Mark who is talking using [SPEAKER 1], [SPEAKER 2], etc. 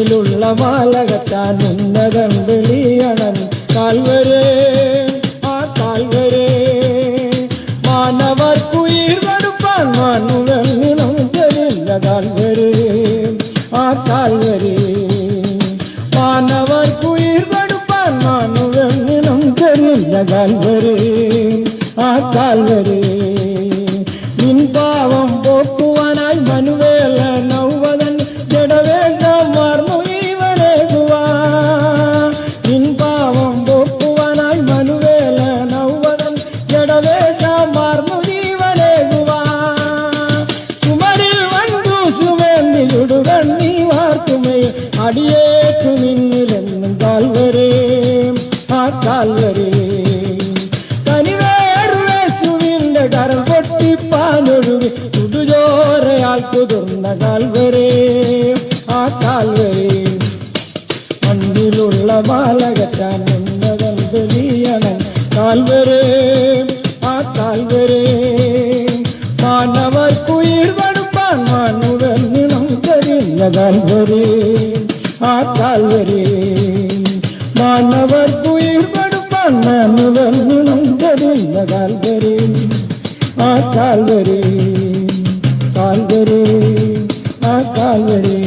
[SPEAKER 1] മണ്ണിലുള്ള മാലകത്താൻ ഉന്നതം വെളിയണൻ കാൽവരേ ആ കാൽവരേ മാനവർക്കുയിർ കൊടുപ്പാൻ മണ്ണുവെള്ളിനും തെരില്ല കാൽവരേ ആ കാൽവരേ മാനവർക്കുയിർ കൊടുപ്പാൻ മണ്ണുവെള്ളിനും തെരില്ല കാൽവരേ ആ കാൽവരേ നിൻ പാവം പോക്കുവാനായി മനുവേല നൗവതൻ ജഡവേഗം മാർന്നു ഇവനേകുവാ നിൻ പാവം പോക്കുവാനായി മനുവേല നൗവതൻ ജഡവേഗം മാർന്നു ഇവനേകുവാ ചുമരിൽ വന്നു സുമേന്തിയുടുകൺ നീ വാർത്തുമേ അടിയേറ്റു നിന്നിലെന്നും കാൽവരേ ആ കാൽവരേ കരം പൊട്ടിപ്പാനൊഴുകി ചുടുചോരയാൽ കുതിർന്ന കാൽവരേ ആ കാൽവരേ മണ്ണിലുള്ള മാലകറ്റാൻ ഉന്നതം വെളിയണൻ കാൽവരേ ആ കാൽവരേ മാനവർക്കുയിർ കൊടുപ്പാൻ മണ്ണുവെള്ളിനും തെരില്ല കാൽവരേ ആ കാൽവരേ മാനവർക്കുയിർ കൊടുപ്പാൻ മണ്ണുവെള്ളിനും തെരില്ല കാൽവരേ ആ കാൽവരേ കാൽവരേ ആ കാൽവരേ